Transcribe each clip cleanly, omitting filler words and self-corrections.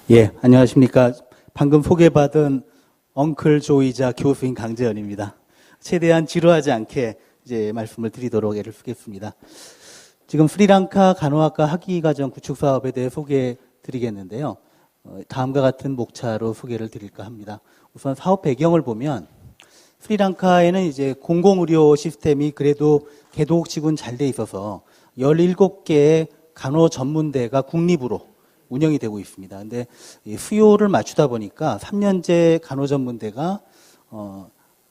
예, 안녕하십니까. 방금 소개받은 엉클 조이자 교수인 강재현입니다. 최대한 지루하지 않게 이제 말씀을 드리도록 애를 쓰겠습니다. 지금 스리랑카 간호학과 학위과정 구축 사업에 대해 소개해 드리겠는데요. 다음과 같은 목차로 소개를 드릴까 합니다. 우선 사업 배경을 보면 스리랑카에는 이제 공공의료 시스템이 그래도 개도국치고는 잘 돼 있어서 17개의 간호 전문대가 국립으로 운영이 되고 있습니다. 근데 수요를 맞추다 보니까 3년제 간호전문대가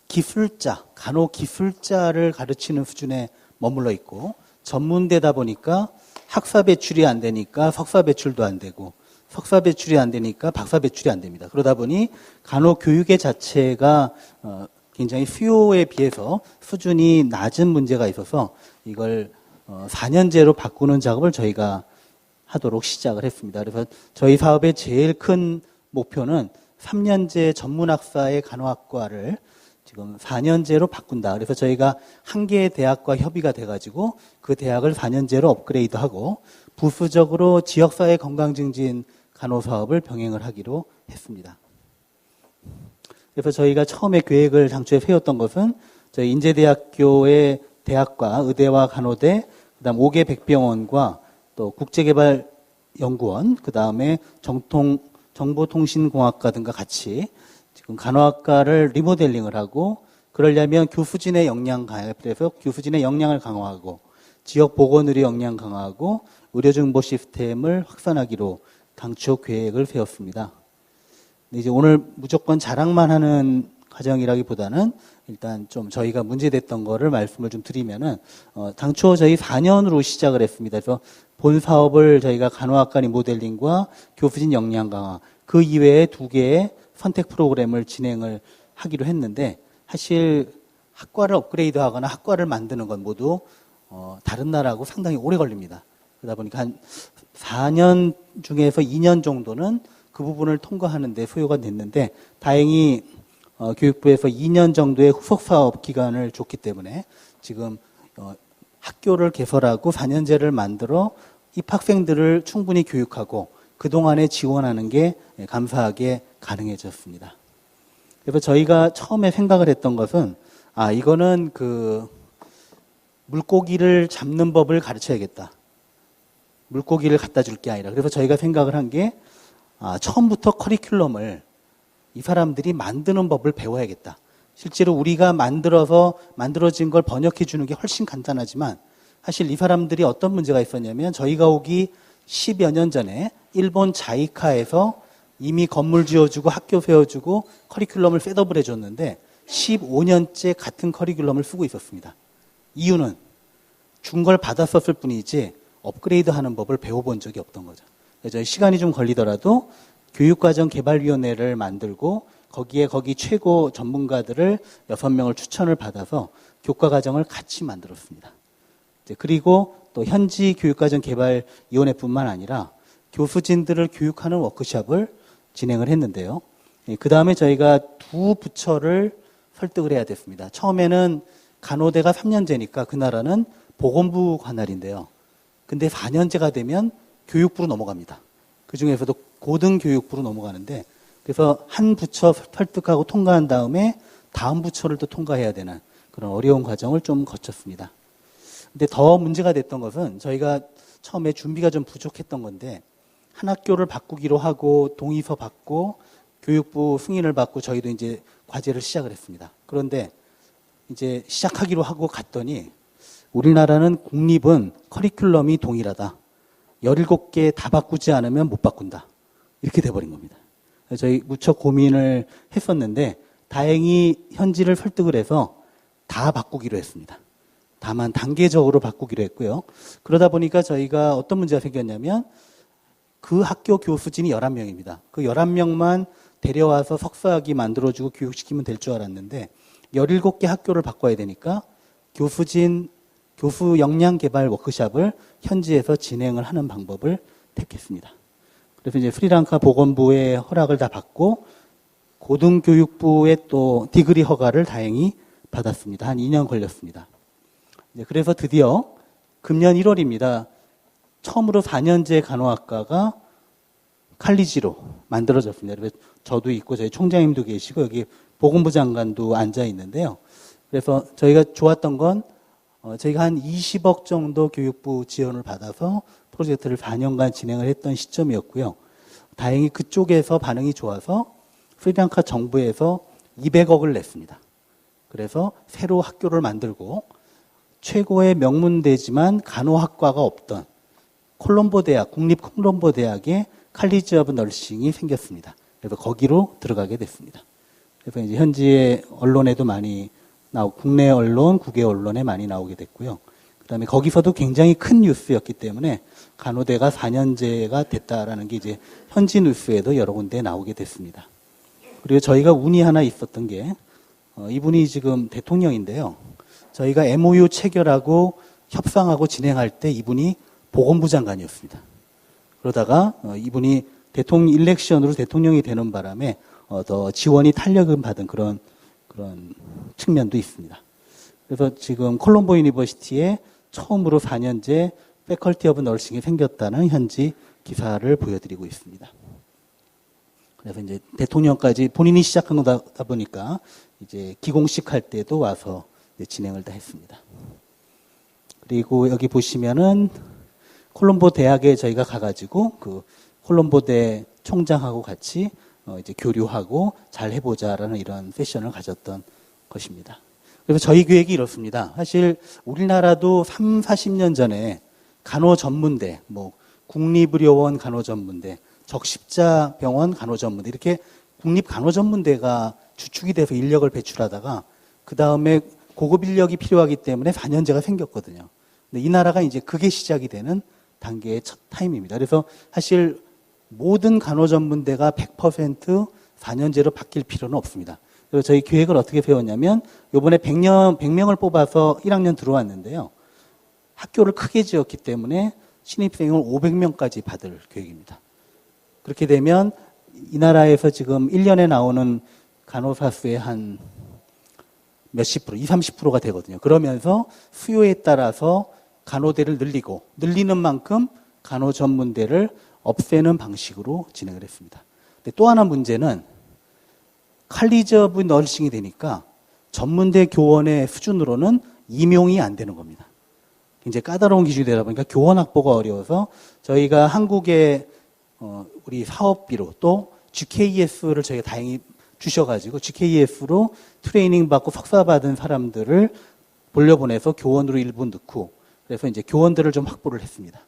기술자, 간호기술자를 가르치는 수준에 머물러 있고, 전문대다 보니까 학사 배출이 안 되니까 석사 배출도 안 되고, 석사 배출이 안 되니까 박사 배출이 안 됩니다. 그러다 보니 간호교육의 자체가 굉장히 수요에 비해서 수준이 낮은 문제가 있어서 이걸 4년제로 바꾸는 작업을 저희가 하도록 시작을 했습니다. 그래서 저희 사업의 제일 큰 목표는 3년제 전문학사의 간호학과를 지금 4년제로 바꾼다. 그래서 저희가 한 개의 대학과 협의가 돼가지고 그 대학을 4년제로 업그레이드하고 부수적으로 지역사회 건강증진 간호사업을 병행을 하기로 했습니다. 그래서 저희가 처음에 계획을 당초에 세웠던 것은 저희 인제대학교의 대학과 의대와 간호대, 그다음 5개 백병원과 또 국제개발연구원, 그 다음에 정보통신공학과 등과 같이 지금 간호학과를 리모델링을 하고, 그러려면 교수진의 역량 가입해서 교수진의 역량을 강화하고, 지역보건의료 역량 강화하고, 의료정보 시스템을 확산하기로 당초 계획을 세웠습니다. 근데 이제 오늘 무조건 자랑만 하는 과정이라기보다는 일단 좀 저희가 문제됐던 거를 말씀을 좀 드리면은, 당초 저희 4년으로 시작을 했습니다. 그래서 본 사업을 저희가 간호학과 리모델링과 교수진 역량 강화, 그 이외에 2개의 선택 프로그램을 진행을 하기로 했는데, 사실 학과를 업그레이드 하거나 학과를 만드는 건 모두 다른 나라하고 상당히 오래 걸립니다. 그러다 보니까 한 4년 중에서 2년 정도는 그 부분을 통과하는 데 소요가 됐는데, 다행히 교육부에서 2년 정도의 후속 사업 기간을 줬기 때문에 지금 학교를 개설하고 4년제를 만들어 입학생들을 충분히 교육하고 그동안에 지원하는 게 감사하게 가능해졌습니다. 그래서 저희가 처음에 생각을 했던 것은, 이거는 그 물고기를 잡는 법을 가르쳐야겠다. 물고기를 갖다 줄 게 아니라. 그래서 저희가 생각을 한 게, 처음부터 커리큘럼을 이 사람들이 만드는 법을 배워야겠다. 실제로 우리가 만들어진 걸 번역해 주는 게 훨씬 간단하지만, 사실 이 사람들이 어떤 문제가 있었냐면, 저희가 오기 10여 년 전에 일본 자이카에서 이미 건물 지어주고 학교 세워주고 커리큘럼을 셋업을 해줬는데 15년째 같은 커리큘럼을 쓰고 있었습니다. 이유는 준 걸 받았었을 뿐이지 업그레이드하는 법을 배워본 적이 없던 거죠. 그래서 시간이 좀 걸리더라도 교육과정개발위원회를 만들고 거기 최고 전문가들을 6명을 추천을 받아서 교과과정을 같이 만들었습니다. 그리고 또 현지 교육과정개발위원회뿐만 아니라 교수진들을 교육하는 워크숍을 진행을 했는데요. 그 다음에 저희가 2 부처를 설득을 해야 됐습니다. 처음에는 간호대가 3년제니까 그 나라는 보건부 관할인데요. 근데 4년제가 되면 교육부로 넘어갑니다. 그 중에서도 고등교육부로 넘어가는데, 그래서 한 부처 설득하고 통과한 다음에 다음 부처를 또 통과해야 되는 그런 어려운 과정을 좀 거쳤습니다. 근데 더 문제가 됐던 것은 저희가 처음에 준비가 좀 부족했던 건데, 한 학교를 바꾸기로 하고 동의서 받고 교육부 승인을 받고 저희도 이제 과제를 시작을 했습니다. 그런데 이제 시작하기로 하고 갔더니 우리나라는 국립은 커리큘럼이 동일하다. 17개 다 바꾸지 않으면 못 바꾼다. 이렇게 돼버린 겁니다. 저희 무척 고민을 했었는데 다행히 현지를 설득을 해서 다 바꾸기로 했습니다. 다만 단계적으로 바꾸기로 했고요. 그러다 보니까 저희가 어떤 문제가 생겼냐면, 그 학교 교수진이 11명입니다. 그 11명만 데려와서 석사학위 만들어주고 교육시키면 될 줄 알았는데 17개 학교를 바꿔야 되니까 교수 역량 개발 워크숍을 현지에서 진행을 하는 방법을 택했습니다. 그래서 이제 스리랑카 보건부의 허락을 다 받고 고등교육부의 또 디그리 허가를 다행히 받았습니다. 한 2년 걸렸습니다. 그래서 드디어 금년 1월입니다. 처음으로 4년제 간호학과가 칼리지로 만들어졌습니다. 그래서 저도 있고 저희 총장님도 계시고 여기 보건부 장관도 앉아 있는데요. 그래서 저희가 좋았던 건 저희가 한 20억 정도 교육부 지원을 받아서 프로젝트를 4년간 진행을 했던 시점이었고요. 다행히 그쪽에서 반응이 좋아서 스리랑카 정부에서 200억을 냈습니다. 그래서 새로 학교를 만들고 최고의 명문대지만 간호학과가 없던 콜롬보 대학, 국립 콜롬보 대학에 칼리지 오브 널싱이 생겼습니다. 그래서 거기로 들어가게 됐습니다. 그래서 이제 현지의 언론에도 많이 국내 언론, 국외 언론에 많이 나오게 됐고요. 그다음에 거기서도 굉장히 큰 뉴스였기 때문에 간호대가 4년제가 됐다라는 게 이제 현지 뉴스에도 여러 군데 나오게 됐습니다. 그리고 저희가 운이 하나 있었던 게 이분이 지금 대통령인데요. 저희가 MOU 체결하고 협상하고 진행할 때 이분이 보건부 장관이었습니다. 그러다가 이분이 대통령 일렉션으로 대통령이 되는 바람에 더 지원이 탄력을 받은 그런 측면도 있습니다. 그래서 지금 콜롬보 유니버시티에 처음으로 4년제 패컬티 오브 널싱이 생겼다는 현지 기사를 보여드리고 있습니다. 그래서 이제 대통령까지 본인이 시작한 거다 보니까 이제 기공식 할 때도 와서 진행을 다 했습니다. 그리고 여기 보시면은 콜롬보 대학에 저희가 가가지고 그 콜롬보대 총장하고 같이 이제 교류하고 잘 해보자라는 이런 세션을 가졌던 것입니다. 그래서 저희 계획이 이렇습니다. 사실 우리나라도 3, 40년 전에 간호전문대, 국립의료원 간호전문대, 적십자병원 간호전문대 이렇게 국립간호전문대가 주축이 돼서 인력을 배출하다가 그 다음에 고급 인력이 필요하기 때문에 4년제가 생겼거든요. 근데 이 나라가 이제 그게 시작이 되는 단계의 첫 타임입니다. 그래서 사실 모든 간호전문대가 100% 4년제로 바뀔 필요는 없습니다. 그래서 저희 계획을 어떻게 세웠냐면 이번에 100명을 뽑아서 1학년 들어왔는데요. 학교를 크게 지었기 때문에 신입생을 500명까지 받을 계획입니다. 그렇게 되면 이 나라에서 지금 1년에 나오는 간호사 수의 한 몇십 프로, 20, 30%가 되거든요. 그러면서 수요에 따라서 간호대를 늘리는 만큼 간호전문대를 없애는 방식으로 진행을 했습니다. 근데 또 하나 문제는 칼리지 오브 널싱이 되니까 전문대 교원의 수준으로는 임용이 안 되는 겁니다. 굉장히 까다로운 기준이 되다 보니까 교원 확보가 어려워서 저희가 한국의 우리 사업비로 또 GKS를 저희가 다행히 주셔가지고 GKS로 트레이닝 받고 석사 받은 사람들을 돌려보내서 교원으로 일부 넣고 그래서 이제 교원들을 좀 확보를 했습니다.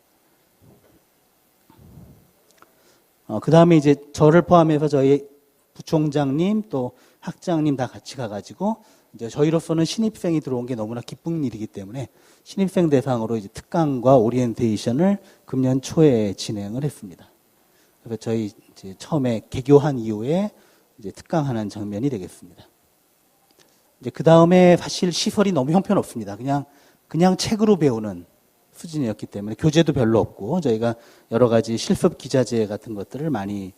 그 다음에 이제 저를 포함해서 저희 부총장님 또 학장님 다 같이 가가지고 이제 저희로서는 신입생이 들어온 게 너무나 기쁜 일이기 때문에 신입생 대상으로 이제 특강과 오리엔테이션을 금년 초에 진행을 했습니다. 그래서 저희 이제 처음에 개교한 이후에 이제 특강하는 장면이 되겠습니다. 이제 그 다음에 사실 시설이 너무 형편없습니다. 그냥 책으로 배우는 수준이었기 때문에 교재도 별로 없고 저희가 여러 가지 실습 기자재 같은 것들을 많이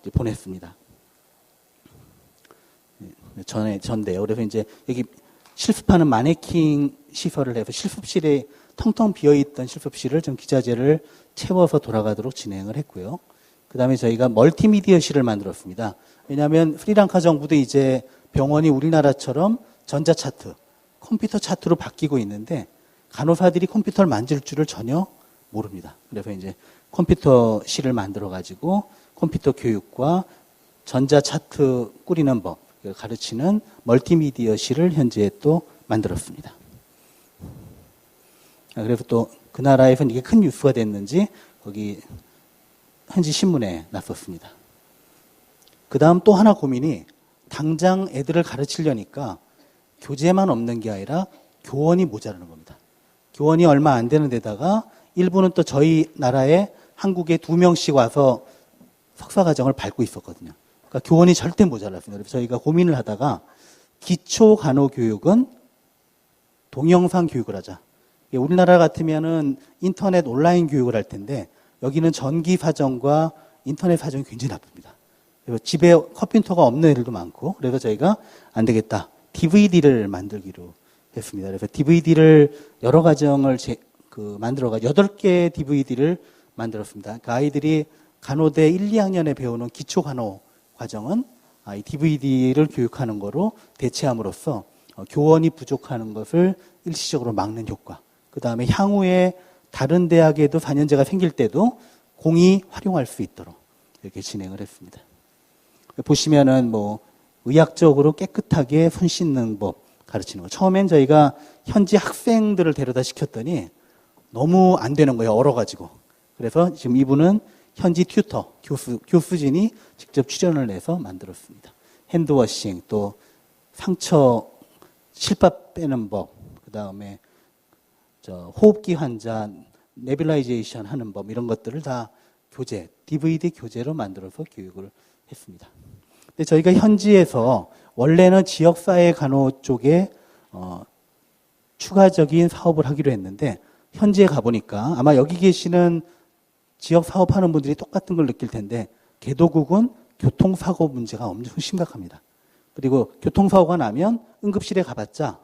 이제 보냈습니다. 전데요. 그래서 이제 여기 실습하는 마네킹 시설을 해서 실습실에 텅텅 비어있던 실습실을 좀 기자재를 채워서 돌아가도록 진행을 했고요. 그 다음에 저희가 멀티미디어실을 만들었습니다. 왜냐하면 스리랑카 정부도 이제 병원이 우리나라처럼 전자차트, 컴퓨터 차트로 바뀌고 있는데 간호사들이 컴퓨터를 만질 줄을 전혀 모릅니다. 그래서 이제 컴퓨터실을 만들어가지고 컴퓨터 교육과 전자차트 꾸리는 법, 가르치는 멀티미디어실을 현재 또 만들었습니다. 그래서 또 그 나라에서는 이게 큰 뉴스가 됐는지 거기 현지 신문에 났었습니다. 그 다음 또 하나 고민이 당장 애들을 가르치려니까 교재만 없는 게 아니라 교원이 모자라는 겁니다. 교원이 얼마 안 되는 데다가 일부는 또 저희 나라에 한국에 2명씩 와서 석사과정을 밟고 있었거든요. 그러니까 교원이 절대 모자랐습니다. 그래서 저희가 고민을 하다가 기초 간호교육은 동영상 교육을 하자. 우리나라 같으면은 인터넷 온라인 교육을 할 텐데 여기는 전기 사정과 인터넷 사정이 굉장히 나쁩니다. 그래서 집에 컴퓨터가 없는 애들도 많고 그래서 저희가 안 되겠다. DVD를 만들기로 했습니다. 그래서 DVD를 여러 가정을 만들어가지고 8개의 DVD를 만들었습니다. 그러니까 아이들이 간호대 1, 2학년에 배우는 기초 간호 과정은 이 DVD를 교육하는 거로 대체함으로써 교원이 부족하는 것을 일시적으로 막는 효과. 그 다음에 향후에 다른 대학에도 4년제가 생길 때도 공이 활용할 수 있도록 이렇게 진행을 했습니다. 보시면은 뭐 의학적으로 깨끗하게 손 씻는 법 가르치는 거. 처음엔 저희가 현지 학생들을 데려다 시켰더니 너무 안 되는 거예요. 얼어가지고. 그래서 지금 이분은 현지 튜터, 교수진이 직접 출연을 해서 만들었습니다. 핸드워싱, 또 상처 실밥 빼는 법, 그 다음에 호흡기 환자 네뷸라이제이션 하는 법, 이런 것들을 다 교재, DVD 교재로 만들어서 교육을 했습니다. 근데 저희가 현지에서 원래는 지역사회 간호 쪽에 추가적인 사업을 하기로 했는데, 현지에 가보니까 아마 여기 계시는 지역 사업하는 분들이 똑같은 걸 느낄 텐데, 개도국은 교통사고 문제가 엄청 심각합니다. 그리고 교통사고가 나면 응급실에 가봤자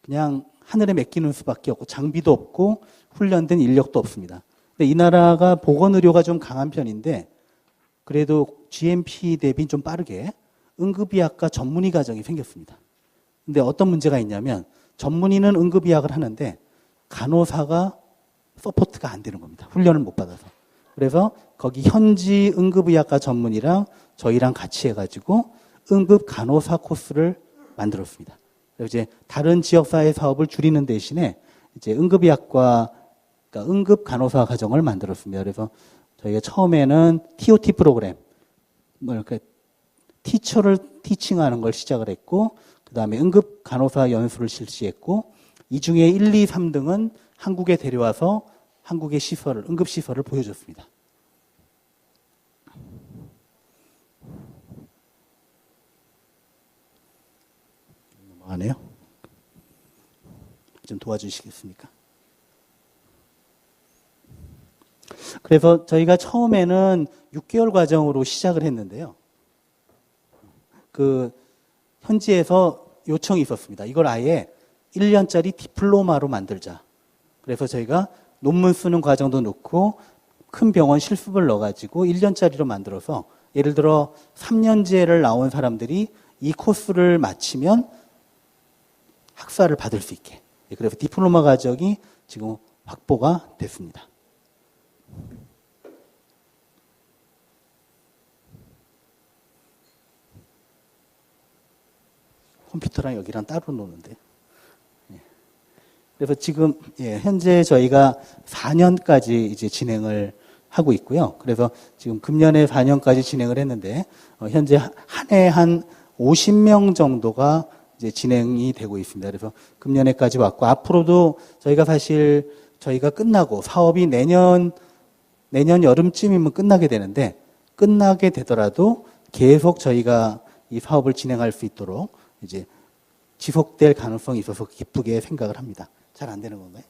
그냥 하늘에 맡기는 수밖에 없고, 장비도 없고 훈련된 인력도 없습니다. 근데 이 나라가 보건의료가 좀 강한 편인데, 그래도 GMP 대비 좀 빠르게 응급의학과 전문의 과정이 생겼습니다. 근데 어떤 문제가 있냐면, 전문의는 응급의학을 하는데 간호사가 서포트가 안 되는 겁니다. 훈련을 못 받아서. 그래서 거기 현지 응급의학과 전문의랑 저희랑 같이 해가지고 응급 간호사 코스를 만들었습니다. 그래서 이제 다른 지역사회 사업을 줄이는 대신에 이제 응급의학과, 그러니까 응급 간호사 과정을 만들었습니다. 그래서 저희가 처음에는 TOT 프로그램, 그러니까 티처를 티칭하는 걸 시작을 했고, 그 다음에 응급 간호사 연수를 실시했고, 이 중에 1, 2, 3등은 한국에 데려와서 한국의 시설을, 응급시설을 보여줬습니다. 넘어가네요. 좀 도와주시겠습니까? 그래서 저희가 처음에는 6개월 과정으로 시작을 했는데요. 현지에서 요청이 있었습니다. 이걸 아예 1년짜리 디플로마로 만들자. 그래서 저희가 논문 쓰는 과정도 넣고 큰 병원 실습을 넣어가지고 1년짜리로 만들어서, 예를 들어 3년제를 나온 사람들이 이 코스를 마치면 학사를 받을 수 있게. 그래서 디플로마 과정이 지금 확보가 됐습니다. 컴퓨터랑 여기랑 따로 노는데. 그래서 지금 현재 저희가 4년까지 이제 진행을 하고 있고요. 그래서 지금 금년에 4년까지 진행을 했는데, 현재 한 해 한 50명 정도가 이제 진행이 되고 있습니다. 그래서 금년에까지 왔고, 앞으로도 저희가 끝나고 사업이 내년 여름쯤이면 끝나게 되는데, 끝나게 되더라도 계속 저희가 이 사업을 진행할 수 있도록 이제 지속될 가능성이 있어서 기쁘게 생각을 합니다. 잘 안 되는 건가요?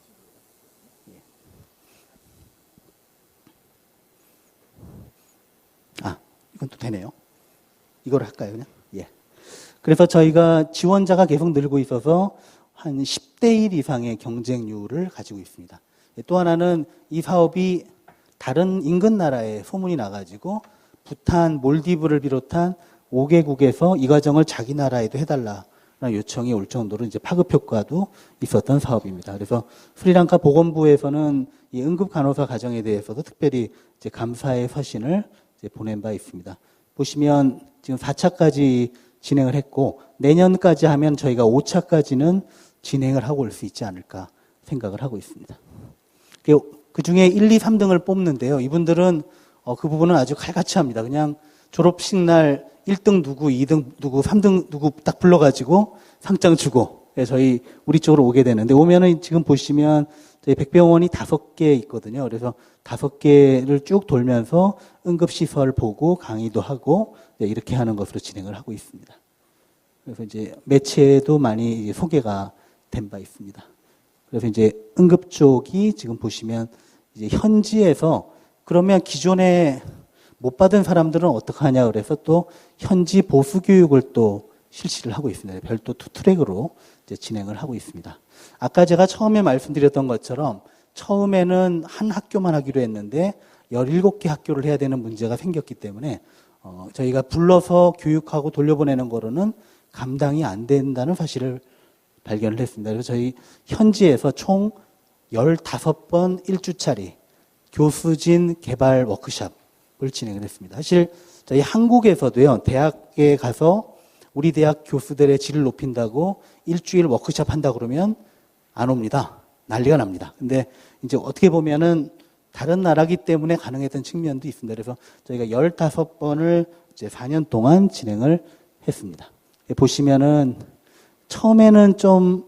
이건 또 되네요. 이걸 할까요, 그냥? 예. 그래서 저희가 지원자가 계속 늘고 있어서 한 10대 1 이상의 경쟁률을 가지고 있습니다. 또 하나는 이 사업이 다른 인근 나라에 소문이 나가지고 부탄, 몰디브를 비롯한 5개국에서 이 과정을 자기 나라에도 해달라는 요청이 올 정도로 이제 파급 효과도 있었던 사업입니다. 그래서 스리랑카 보건부에서는 이 응급 간호사 과정에 대해서도 특별히 이제 감사의 서신을 이제 보낸 바 있습니다. 보시면 지금 4차까지 진행을 했고, 내년까지 하면 저희가 5차까지는 진행을 하고 올 수 있지 않을까 생각을 하고 있습니다. 그 중에 1, 2, 3등을 뽑는데요. 이분들은 그 부분은 아주 칼같이 합니다. 그냥 졸업식 날 1등 누구, 2등 누구, 3등 누구 딱 불러가지고 상장 주고 우리 쪽으로 오게 되는데, 오면은 지금 보시면 저희 백병원이 5개 있거든요. 그래서 5개를 쭉 돌면서 응급시설 보고 강의도 하고 이렇게 하는 것으로 진행을 하고 있습니다. 그래서 이제 매체도 많이 소개가 된 바 있습니다. 그래서 이제 응급 쪽이 지금 보시면 이제 현지에서, 그러면 기존에 못 받은 사람들은 어떻게 하냐 그래서 또 현지 보수 교육을 또 실시를 하고 있습니다. 별도 투 트랙으로 이제 진행을 하고 있습니다. 아까 제가 처음에 말씀드렸던 것처럼 처음에는 한 학교만 하기로 했는데 17개 학교를 해야 되는 문제가 생겼기 때문에 저희가 불러서 교육하고 돌려보내는 거로는 감당이 안 된다는 사실을 발견을 했습니다. 그래서 저희 현지에서 총 15번 1주짜리 교수진 개발 워크숍을 진행을 했습니다. 사실 저희 한국에서도요, 대학에 가서 우리 대학 교수들의 질을 높인다고 일주일 워크숍 한다 그러면 안 옵니다. 난리가 납니다. 근데 이제 어떻게 보면은 다른 나라기 때문에 가능했던 측면도 있습니다. 그래서 저희가 15번을 이제 4년 동안 진행을 했습니다. 보시면은 처음에는 좀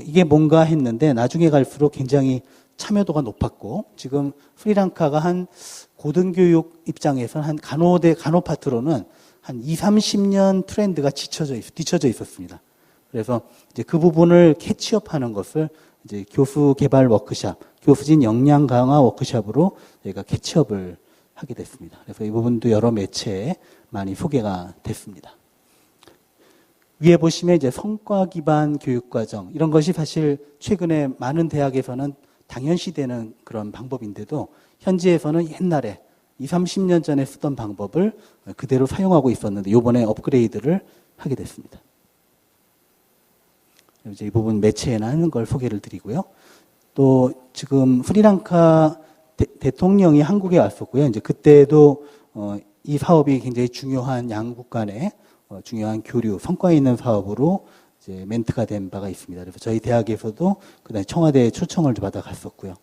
이게 뭔가 했는데 나중에 갈수록 굉장히 참여도가 높았고 지금 스리랑카가 한 고등교육 입장에서는 한 간호대 간호 파트로는 한 2, 30년 트렌드가 뒤처져 있었습니다. 그래서 이제 그 부분을 캐치업하는 것을 이제 교수 개발 워크숍, 교수진 역량 강화 워크숍으로 저희가 캐치업을 하게 됐습니다. 그래서 이 부분도 여러 매체에 많이 소개가 됐습니다. 위에 보시면 이제 성과 기반 교육 과정 이런 것이 사실 최근에 많은 대학에서는 당연시되는 그런 방법인데도 현지에서는 옛날에 20, 30년 전에 쓰던 방법을 그대로 사용하고 있었는데 이번에 업그레이드를 하게 됐습니다. 이제 이 부분 매체에나 하는 걸 소개를 드리고요. 또 지금 스리랑카 대통령이 한국에 왔었고요. 이제 그때도 이 사업이 굉장히 중요한 양국 간의 중요한 교류, 성과 있는 사업으로 이제 멘트가 된 바가 있습니다. 그래서 저희 대학에서도 그다음에 청와대에 초청을 받아 갔었고요.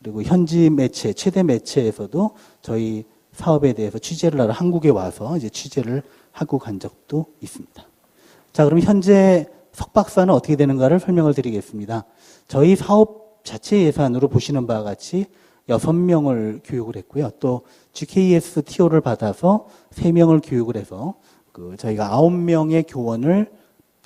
그리고 현지 매체, 최대 매체에서도 저희 사업에 대해서 취재를 하러 한국에 와서 이제 취재를 하고 간 적도 있습니다. 자, 그럼 현재 석박사는 어떻게 되는가를 설명을 드리겠습니다. 저희 사업 자체 예산으로 보시는 바와 같이 6명을 교육을 했고요. 또 GKS TO를 받아서 3명을 교육을 해서 저희가 9명의 교원을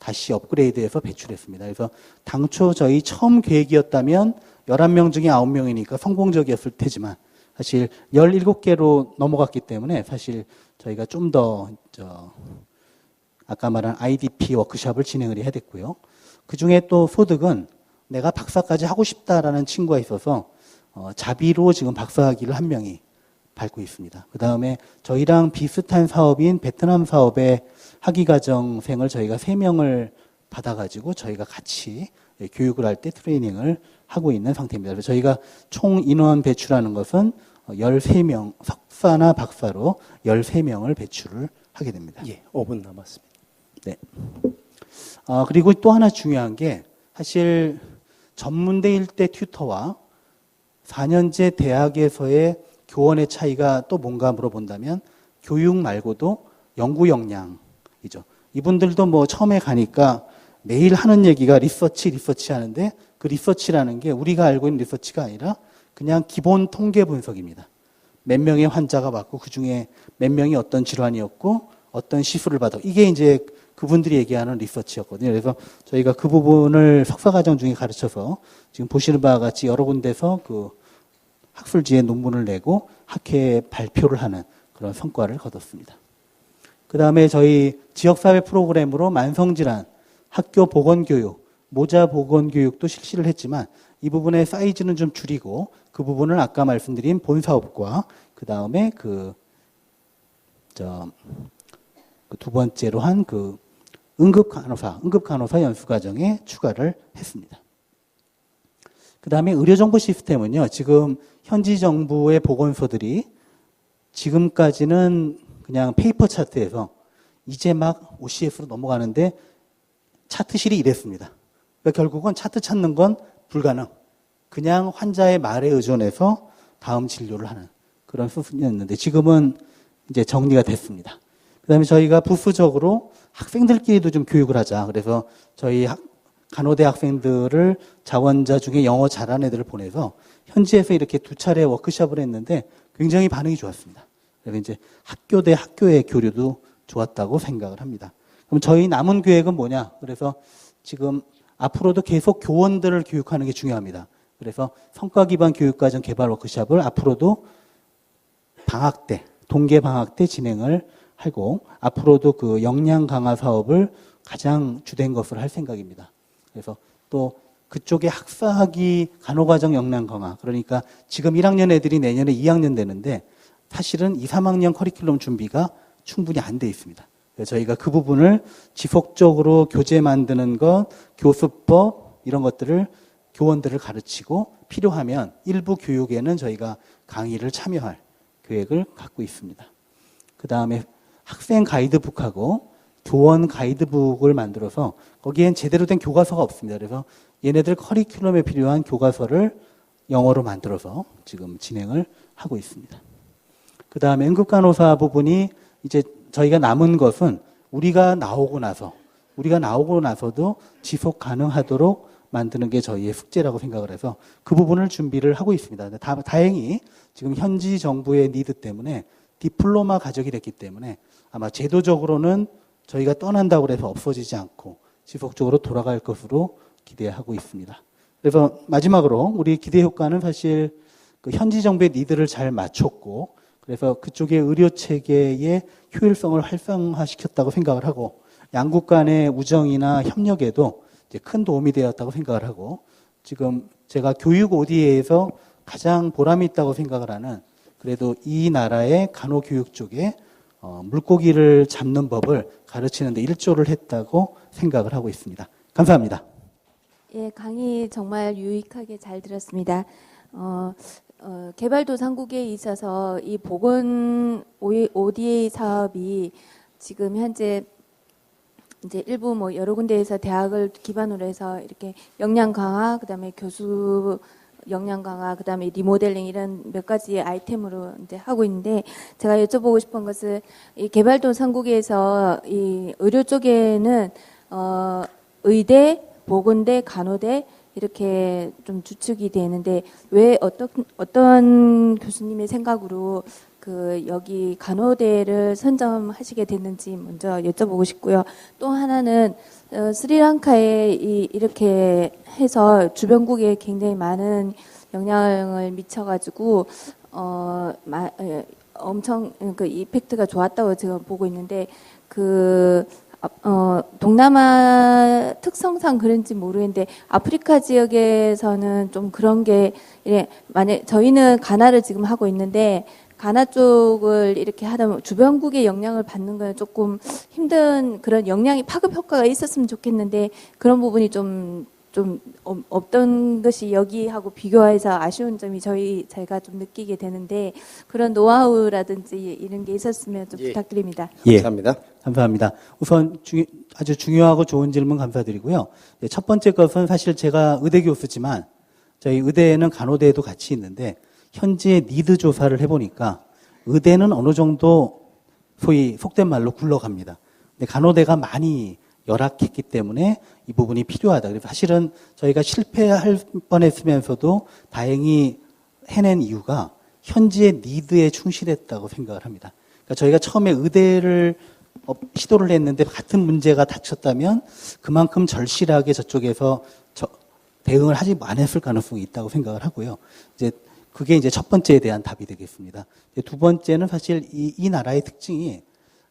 다시 업그레이드해서 배출했습니다. 그래서 당초 저희 처음 계획이었다면 11명 중에 9명이니까 성공적이었을 테지만 사실 17개로 넘어갔기 때문에 사실 저희가 좀 더 아까 말한 IDP 워크숍을 진행을 해야 됐고요. 그중에 또 소득은 내가 박사까지 하고 싶다라는 친구가 있어서 자비로 지금 박사학위를 한 명이 밟고 있습니다. 그 다음에 저희랑 비슷한 사업인 베트남 사업의 학위과정생을 저희가 3명을 받아가지고 저희가 같이 교육을 할 때 트레이닝을 하고 있는 상태입니다. 그래서 저희가 총 인원 배출하는 것은 13명, 석사나 박사로 13명을 배출을 하게 됩니다. 예, 5분 남았습니다. 네. 그리고 또 하나 중요한 게 사실 전문대 일대 튜터와 4년제 대학에서의 교원의 차이가 또 뭔가 물어본다면 교육 말고도 연구 역량이죠. 이분들도 뭐 처음에 가니까 매일 하는 얘기가 리서치 하는데 그 리서치라는 게 우리가 알고 있는 리서치가 아니라 그냥 기본 통계 분석입니다. 몇 명의 환자가 왔고 그중에 몇 명이 어떤 질환이었고 어떤 시술을 받아. 이게 이제 그분들이 얘기하는 리서치였거든요. 그래서 저희가 그 부분을 석사과정 중에 가르쳐서 지금 보시는 바와 같이 여러 군데서 그 학술지에 논문을 내고 학회에 발표를 하는 그런 성과를 거뒀습니다. 그 다음에 저희 지역사회 프로그램으로 만성질환, 학교 보건교육, 모자 보건교육도 실시를 했지만 이 부분의 사이즈는 좀 줄이고 그 부분을 아까 말씀드린 본사업과 그 다음에 그 두 번째로 한 응급간호사 연수과정에 추가를 했습니다. 그 다음에 의료정보 시스템은요, 지금 현지 정부의 보건소들이 지금까지는 그냥 페이퍼 차트에서 이제 막 OCS로 넘어가는데 차트실이 이랬습니다. 그러니까 결국은 차트 찾는 건 불가능. 그냥 환자의 말에 의존해서 다음 진료를 하는 그런 수준이었는데 지금은 이제 정리가 됐습니다. 그 다음에 저희가 부수적으로 학생들끼리도 좀 교육을 하자. 그래서 저희 간호대 학생들을 자원자 중에 영어 잘하는 애들을 보내서 현지에서 이렇게 2차례 워크숍을 했는데 굉장히 반응이 좋았습니다. 그래서 이제 학교 대 학교의 교류도 좋았다고 생각을 합니다. 그럼 저희 남은 계획은 뭐냐? 그래서 지금 앞으로도 계속 교원들을 교육하는 게 중요합니다. 그래서 성과 기반 교육과정 개발 워크숍을 앞으로도 방학 때, 동계 방학 때 진행을 하고 앞으로도 그 역량 강화 사업을 가장 주된 것으로 할 생각입니다. 그래서 또 그쪽에 학사학위 간호과정 역량 강화, 그러니까 지금 1학년 애들이 내년에 2학년 되는데 사실은 2, 3학년 커리큘럼 준비가 충분히 안 돼 있습니다. 그래서 저희가 그 부분을 지속적으로 교재 만드는 것, 교수법 이런 것들을 교원들을 가르치고 필요하면 일부 교육에는 저희가 강의를 참여할 계획을 갖고 있습니다. 그 다음에 학생 가이드북하고 교원 가이드북을 만들어서 거기엔 제대로 된 교과서가 없습니다. 그래서 얘네들 커리큘럼에 필요한 교과서를 영어로 만들어서 지금 진행을 하고 있습니다. 그 다음에 응급간호사 부분이 이제 저희가 남은 것은 우리가 나오고 나서도 지속 가능하도록 만드는 게 저희의 숙제라고 생각을 해서 그 부분을 준비를 하고 있습니다. 다행히 지금 현지 정부의 니드 때문에 디플로마 가족이 됐기 때문에 아마 제도적으로는 저희가 떠난다고 해서 없어지지 않고 지속적으로 돌아갈 것으로 기대하고 있습니다. 그래서 마지막으로 우리 기대 효과는 사실 그 현지 정부의 니드를 잘 맞췄고 그래서 그쪽의 의료 체계의 효율성을 활성화시켰다고 생각을 하고 양국 간의 우정이나 협력에도 이제 큰 도움이 되었다고 생각을 하고 지금 제가 교육 ODA에서 가장 보람이 있다고 생각을 하는 그래도 이 나라의 간호교육 쪽에 물고기를 잡는 법을 가르치는 데 일조를 했다고 생각을 하고 있습니다. 감사합니다. 예, 강의 정말 유익하게 잘 들었습니다. 개발도상국에 있어서 이 보건 ODA 사업이 지금 현재 이제 일부 뭐 여러 군데에서 대학을 기반으로 해서 이렇게 역량 강화, 그다음에 교수 역량 강화, 그다음에 리모델링 이런 몇 가지 아이템으로 이제 하고 있는데 제가 여쭤보고 싶은 것은 이 개발도상국에서 이 의료 쪽에는 의대, 보건대, 간호대 이렇게 좀 주축이 되는데 왜 어떤 교수님의 생각으로 그 여기 간호대를 선점하시게 됐는지 먼저 여쭤보고 싶고요. 또 하나는 스리랑카에 이렇게 해서 주변국에 굉장히 많은 영향을 미쳐가지고 엄청 그 이펙트가 좋았다고 제가 보고 있는데 동남아 특성상 그런지 모르겠는데 아프리카 지역에서는 좀 그런 게 만약 저희는 가나를 지금 하고 있는데 가나 쪽을 이렇게 하다 보면 주변국의 영향을 받는 건 조금 힘든 그런 영향이 파급 효과가 있었으면 좋겠는데 그런 부분이 좀 없던 것이 여기하고 비교해서 아쉬운 점이 제가 좀 느끼게 되는데 그런 노하우라든지 이런 게 있었으면 좀 부탁드립니다. 감사합니다. 감사합니다. 우선 아주 중요하고 좋은 질문 감사드리고요. 첫 번째 것은 사실 제가 의대 교수지만 저희 의대에는 간호대도 같이 있는데 현지의 니드 조사를 해보니까 의대는 어느 정도 소위 속된 말로 굴러갑니다. 근데 간호대가 많이 열악했기 때문에 이 부분이 필요하다. 그래서 사실은 저희가 실패할 뻔했으면서도 다행히 해낸 이유가 현지의 니드에 충실했다고 생각을 합니다. 그러니까 저희가 처음에 의대를 시도를 했는데 같은 문제가 닥쳤다면 그만큼 절실하게 저쪽에서 대응을 하지 않았을 가능성이 있다고 생각을 하고요. 그게 이제 첫 번째에 대한 답이 되겠습니다. 두 번째는 사실 이 나라의 특징이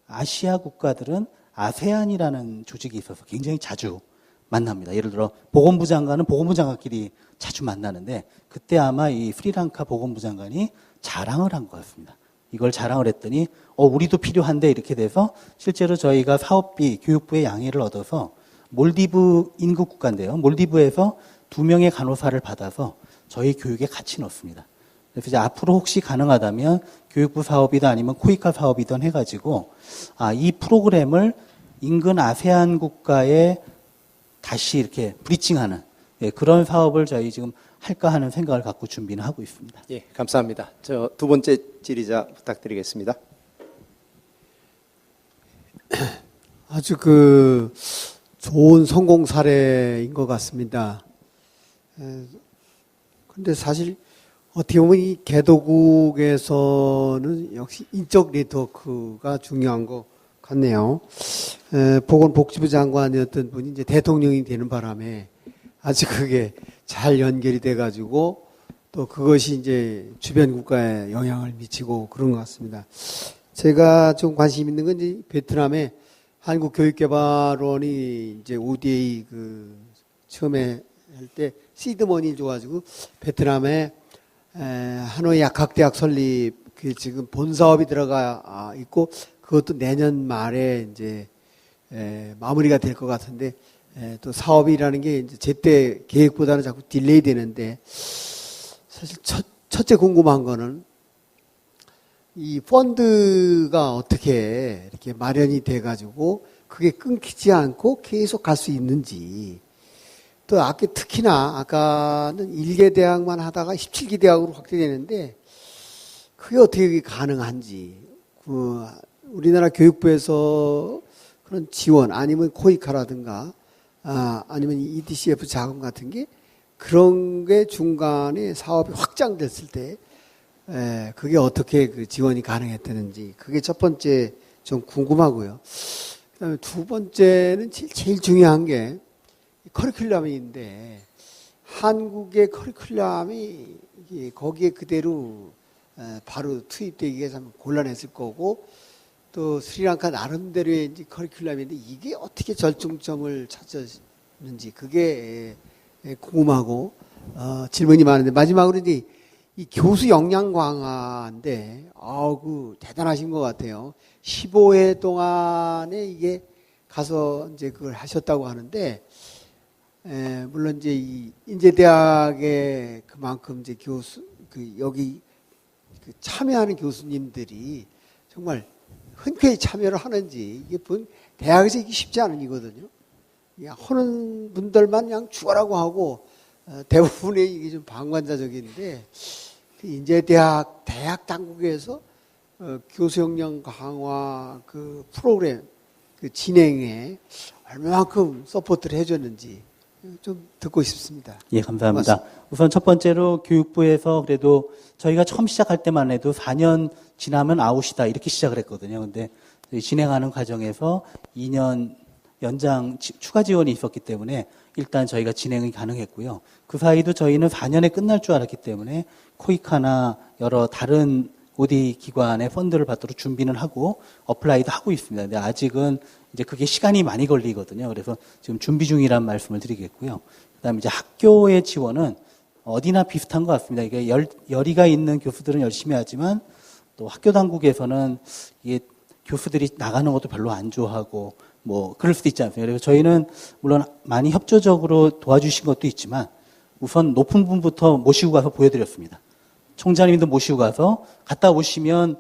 아시아 국가들은 아세안이라는 조직이 있어서 굉장히 자주 만납니다. 예를 들어 보건부 장관은 보건부 장관끼리 자주 만나는데 그때 아마 이 스리랑카 보건부 장관이 자랑을 한 것 같습니다. 이걸 자랑을 했더니 우리도 필요한데 이렇게 돼서 실제로 저희가 사업비 교육부의 양해를 얻어서 몰디브 인근 국가인데요. 몰디브에서 2명의 간호사를 받아서 저희 교육에 같이 넣습니다. 그래서 이제 앞으로 혹시 가능하다면 교육부 사업이든 아니면 코이카 사업이든 해가지고 이 프로그램을 인근 아세안 국가에 다시 이렇게 브리칭하는 그런 사업을 저희 지금 할까 하는 생각을 갖고 준비는 하고 있습니다. 예, 감사합니다. 저 두 번째 질의자 부탁드리겠습니다. 아주 좋은 성공 사례인 것 같습니다. 그런데 사실 어떻게 보면 이 개도국에서는 역시 인적 네트워크가 중요한 것 같네요. 보건복지부 장관이었던 분이 이제 대통령이 되는 바람에 아주 그게 잘 연결이 돼가지고 또 그것이 이제 주변 국가에 영향을 미치고 그런 것 같습니다. 제가 좀 관심 있는 건 이제 베트남에 한국교육개발원이 이제 ODA 처음에 할 때 시드머니 줘가지고 베트남에 하노이 약학대학 설립 그 지금 본 사업이 들어가 있고 그것도 내년 말에 이제 마무리가 될 것 같은데 또 사업이라는 게 이제 제때 계획보다는 자꾸 딜레이 되는데 사실 첫째 궁금한 거는 이 펀드가 어떻게 이렇게 마련이 돼가지고 그게 끊기지 않고 계속 갈 수 있는지 또 특히나 아까는 1개 대학만 하다가 17기 대학으로 확대되는데 그게 어떻게 가능한지 우리나라 교육부에서 그런 지원 아니면 코이카라든가 아니면 EDCF 자금 같은 게 그런 게 중간에 사업이 확장됐을 때 그게 어떻게 그 지원이 가능했다는지 그게 첫 번째 좀 궁금하고요. 그다음에 두 번째는 제일 중요한 게 커리큘럼인데 한국의 커리큘럼이 거기에 그대로 바로 투입되기가 참 곤란했을 거고 또 스리랑카 나름대로의 이제 커리큘럼인데 이게 어떻게 절충점을 찾았는지 그게 궁금하고 질문이 많은데 마지막으로 이제 이 교수 역량 강화인데 대단하신 것 같아요. 15회 동안에 이게 가서 이제 그걸 하셨다고 하는데 물론 이제 이 인제대학에 그만큼 이제 여기 참여하는 교수님들이 정말 흔쾌히 참여를 하는지 이게 대학에서 이게 쉽지 않은 일이거든요. 하는 분들만 그냥 죽어라고 하고 대부분의 이게 좀 방관자적인데 인제대학 대학 당국에서 교수 역량 강화 그 프로그램 그 진행에 얼마만큼 서포트를 해줬는지 좀 듣고 싶습니다. 예, 감사합니다. 고맙습니다. 우선 첫 번째로 교육부에서 그래도 저희가 처음 시작할 때만 해도 4년 지나면 아웃이다 이렇게 시작을 했거든요. 근데 진행하는 과정에서 2년 연장 추가 지원이 있었기 때문에 일단 저희가 진행이 가능했고요. 그 사이도 저희는 4년에 끝날 줄 알았기 때문에 코이카나 여러 다른 OD 기관의 펀드를 받도록 준비는 하고 어플라이도 하고 있습니다. 근데 아직은 이제 그게 시간이 많이 걸리거든요. 그래서 지금 준비 중이란 말씀을 드리겠고요. 그다음에 이제 학교의 지원은 어디나 비슷한 것 같습니다. 이게 열의가 있는 교수들은 열심히 하지만 또 학교 당국에서는 이게 교수들이 나가는 것도 별로 안 좋아하고 뭐 그럴 수도 있지 않습니까? 그래서 저희는 물론 많이 협조적으로 도와주신 것도 있지만 우선 높은 분부터 모시고 가서 보여드렸습니다. 총장님도 모시고 가서 갔다 오시면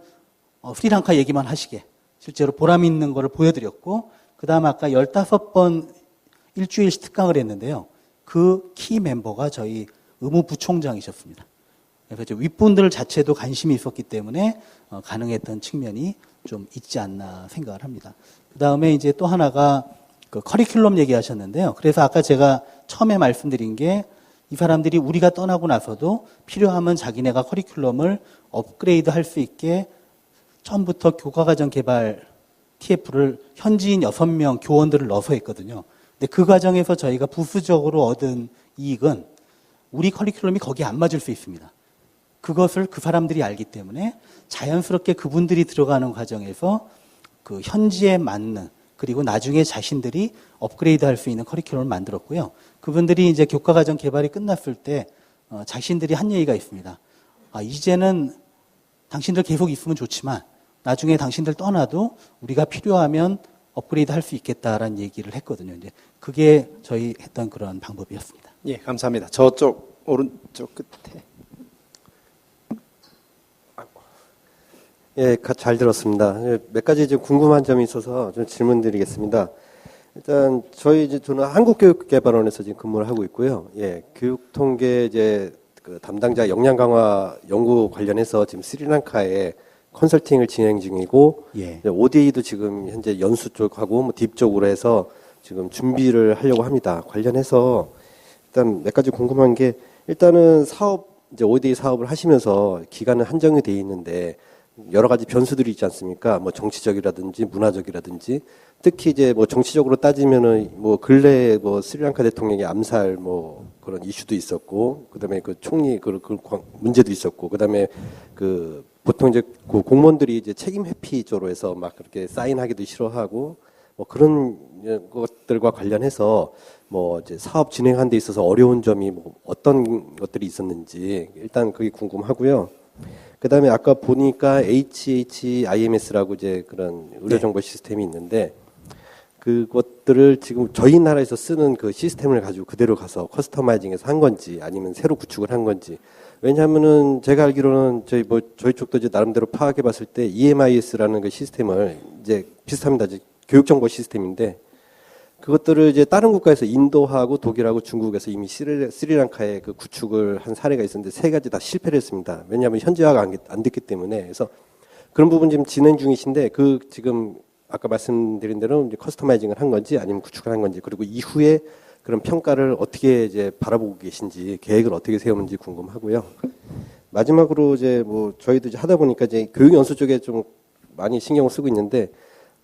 스리랑카 얘기만 하시게 실제로 보람 있는 거를 보여드렸고 그다음 아까 15번 일주일씩 특강을 했는데요. 그 키 멤버가 저희 의무부총장이셨습니다. 그래서 이제 윗분들 자체도 관심이 있었기 때문에 가능했던 측면이 좀 있지 않나 생각을 합니다. 그다음에 이제 또 하나가 그 커리큘럼 얘기하셨는데요. 그래서 아까 제가 처음에 말씀드린 게 이 사람들이 우리가 떠나고 나서도 필요하면 자기네가 커리큘럼을 업그레이드 할 수 있게 처음부터 교과과정 개발 TF를 현지인 6명 교원들을 넣어서 했거든요. 근데 그 과정에서 저희가 부수적으로 얻은 이익은 우리 커리큘럼이 거기에 안 맞을 수 있습니다. 그것을 그 사람들이 알기 때문에 자연스럽게 그분들이 들어가는 과정에서 그 현지에 맞는 그리고 나중에 자신들이 업그레이드 할 수 있는 커리큘럼을 만들었고요. 그분들이 이제 교과과정 개발이 끝났을 때 자신들이 한 얘기가 있습니다. 이제는 당신들 계속 있으면 좋지만 나중에 당신들 떠나도 우리가 필요하면 업그레이드 할 수 있겠다라는 얘기를 했거든요. 이제 그게 저희 했던 그런 방법이었습니다. 예, 감사합니다. 저쪽 오른쪽 끝에. 예, 잘 들었습니다. 몇 가지 좀 궁금한 점이 있어서 좀 질문드리겠습니다. 일단 저는 한국교육개발원에서 지금 근무를 하고 있고요. 예, 교육통계 이제 그 담당자 역량 강화 연구 관련해서 지금 스리랑카에 컨설팅을 진행 중이고, 예. ODA도 지금 현재 연수 쪽하고 뭐 딥 쪽으로 해서 지금 준비를 하려고 합니다. 관련해서 일단 몇 가지 궁금한 게 일단은 이제 ODA 사업을 하시면서 기간은 한정이 돼 있는데 여러 가지 변수들이 있지 않습니까? 뭐 정치적이라든지 문화적이라든지 특히 이제 뭐 정치적으로 따지면은 뭐 근래 뭐 스리랑카 대통령의 암살 뭐 그런 이슈도 있었고 그다음에 그 총리 그 문제도 있었고 그다음에 보통 이제 그 공무원들이 이제 책임 회피 쪽으로 해서 막 그렇게 사인하기도 싫어하고 뭐 그런 것들과 관련해서 뭐 이제 사업 진행하는 데 있어서 어려운 점이 뭐 어떤 것들이 있었는지 일단 그게 궁금하고요. 그다음에 아까 보니까 HHIMS라고 이제 그런 의료 정보 시스템이 있는데 그것들을 지금 저희 나라에서 쓰는 그 시스템을 가지고 그대로 가서 커스터마이징해서 한 건지 아니면 새로 구축을 한 건지. 왜냐하면은 제가 알기로는 저희 쪽도 이제 나름대로 파악해 봤을 때 EMIS라는 그 시스템을 이제 비슷합니다. 이제 교육 정보 시스템인데 그것들을 이제 다른 국가에서 인도하고 독일하고 중국에서 이미 스리랑카에 그 구축을 한 사례가 있었는데 세 가지 다 실패를 했습니다. 왜냐하면 현지화가 안 됐기 때문에. 그래서 그런 부분 지금 진행 중이신데 그 지금 아까 말씀드린 대로 이제 커스터마이징을 한 건지 아니면 구축을 한 건지 그리고 이후에 그런 평가를 어떻게 이제 바라보고 계신지 계획을 어떻게 세우는지 궁금하고요. 마지막으로 이제 뭐 저희도 이제 하다 보니까 이제 교육 연수 쪽에 좀 많이 신경을 쓰고 있는데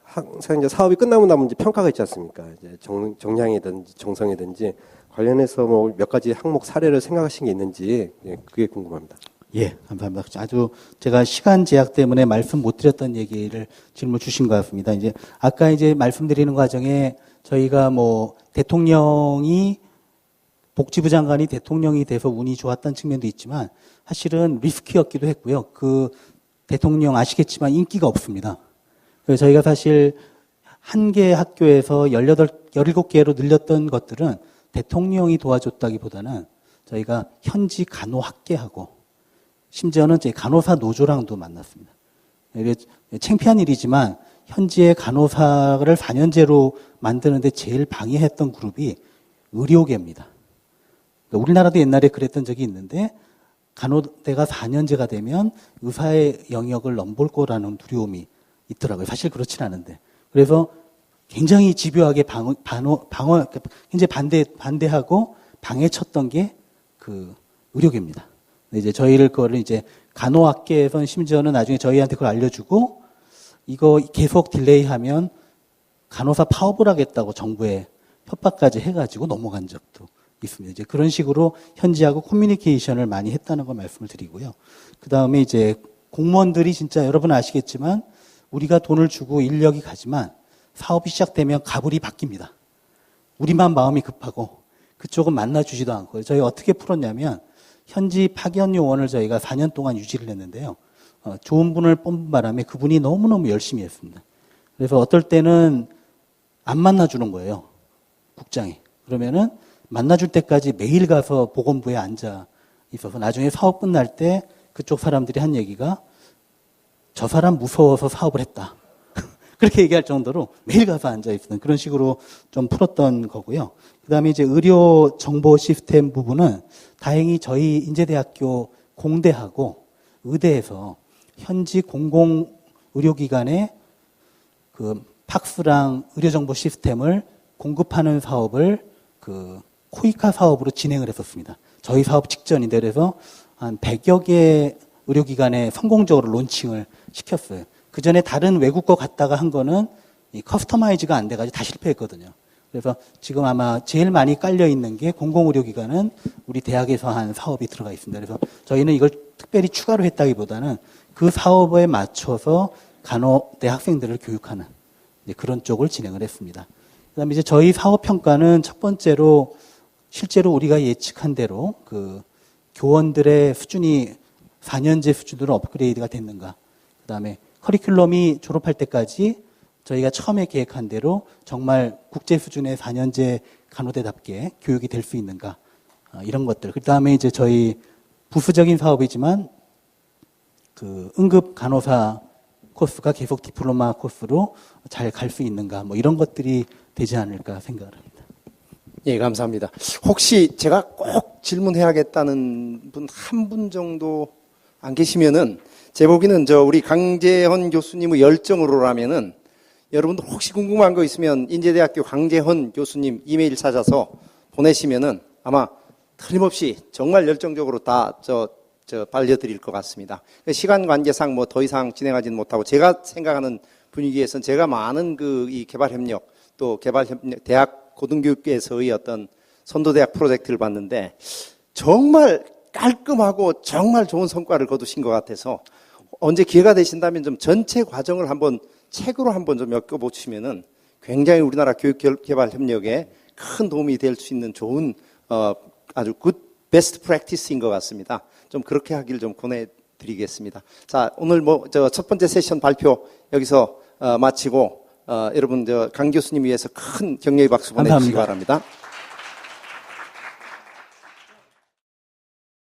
항상 이제 사업이 끝나고 나면 이제 평가가 있지 않습니까? 이제 정량이든지 정성이든지 관련해서 뭐 몇 가지 항목 사례를 생각하신 게 있는지 그게 궁금합니다. 예, 감사합니다. 아주 제가 시간 제약 때문에 말씀 못 드렸던 얘기를 질문 주신 것 같습니다. 이제 아까 이제 말씀드리는 과정에 저희가 뭐 대통령이 복지부 장관이 대통령이 돼서 운이 좋았다는 측면도 있지만 사실은 리스크였기도 했고요. 그 대통령 아시겠지만 인기가 없습니다. 그래서 저희가 사실 한 개 학교에서 17개로 늘렸던 것들은 대통령이 도와줬다기보다는 저희가 현지 간호학계하고 심지어는 제 간호사 노조랑도 만났습니다. 이게 창피한 일이지만 현지의 간호사를 4년제로 만드는데 제일 방해했던 그룹이 의료계입니다. 그러니까 우리나라도 옛날에 그랬던 적이 있는데 간호대가 4년제가 되면 의사의 영역을 넘볼 거라는 두려움이 있더라고요. 사실 그렇진 않은데. 그래서 굉장히 집요하게 굉장히 반대하고 방해쳤던 게 그 의료계입니다. 이제 저희를 그거를 이제 간호학계에서는 심지어는 나중에 저희한테 그걸 알려주고 이거 계속 딜레이하면 간호사 파업을 하겠다고 정부에 협박까지 해가지고 넘어간 적도 있습니다. 이제 그런 식으로 현지하고 커뮤니케이션을 많이 했다는 걸 말씀을 드리고요. 그 다음에 이제 공무원들이 진짜 여러분 아시겠지만 우리가 돈을 주고 인력이 가지만 사업이 시작되면 가불이 바뀝니다. 우리만 마음이 급하고 그쪽은 만나주지도 않고 저희 어떻게 풀었냐면 현지 파견 요원을 저희가 4년 동안 유지를 했는데요. 좋은 분을 뽑은 바람에 그분이 너무너무 열심히 했습니다. 그래서 어떨 때는 안 만나주는 거예요. 국장이. 그러면은 만나줄 때까지 매일 가서 보건부에 앉아 있어서 나중에 사업 끝날 때 그쪽 사람들이 한 얘기가 저 사람 무서워서 사업을 했다. 그렇게 얘기할 정도로 매일 가서 앉아 있었던 그런 식으로 좀 풀었던 거고요. 그 다음에 이제 의료 정보 시스템 부분은 다행히 저희 인제대학교 공대하고 의대에서 현지 공공 의료기관에 그 팍스랑 의료정보 시스템을 공급하는 사업을 그 코이카 사업으로 진행을 했었습니다. 저희 사업 직전인데 그래서 한 100여 개 의료기관에 성공적으로 론칭을 시켰어요. 그 전에 다른 외국 거 갔다가 한 거는 이 커스터마이즈가 안 돼가지고 다 실패했거든요. 그래서 지금 아마 제일 많이 깔려 있는 게 공공의료기관은 우리 대학에서 한 사업이 들어가 있습니다. 그래서 저희는 이걸 특별히 추가로 했다기보다는 그 사업에 맞춰서 간호대 학생들을 교육하는 그런 쪽을 진행을 했습니다. 그다음에 이제 저희 사업 평가는 첫 번째로 실제로 우리가 예측한 대로 그 교원들의 수준이 4년제 수준으로 업그레이드가 됐는가. 그다음에 커리큘럼이 졸업할 때까지 저희가 처음에 계획한 대로 정말 국제 수준의 4년제 간호대답게 교육이 될 수 있는가. 이런 것들. 그다음에 이제 저희 부수적인 사업이지만 그 응급 간호사 코스가 계속 디플로마 코스로 잘 갈 수 있는가. 뭐 이런 것들이 되지 않을까 생각을 합니다. 예, 감사합니다. 혹시 제가 꼭 질문해야겠다는 분 한 분 정도 안 계시면은 제 보기에는 우리 강재헌 교수님의 열정으로라면은 여러분들 혹시 궁금한 거 있으면 인제대학교 강재헌 교수님 이메일 찾아서 보내시면은 아마 틀림없이 정말 열정적으로 다 발려드릴 것 같습니다. 시간 관계상 뭐 더 이상 진행하지는 못하고 제가 생각하는 분위기에서는 제가 많은 이 개발협력 또 개발협력 대학 고등교육계에서의 어떤 선도대학 프로젝트를 봤는데 정말 깔끔하고 정말 좋은 성과를 거두신 것 같아서 언제 기회가 되신다면 좀 전체 과정을 한번 책으로 한번 좀 엮어보시면은 굉장히 우리나라 교육개발 협력에 큰 도움이 될 수 있는 좋은 아주 굿 베스트 프랙티스인 것 같습니다. 좀 그렇게 하길 좀 권해드리겠습니다. 자, 오늘 첫 번째 세션 발표 여기서 마치고 여러분 강 교수님 위해서 큰 격려의 박수 보내주시기 감사합니다. 바랍니다.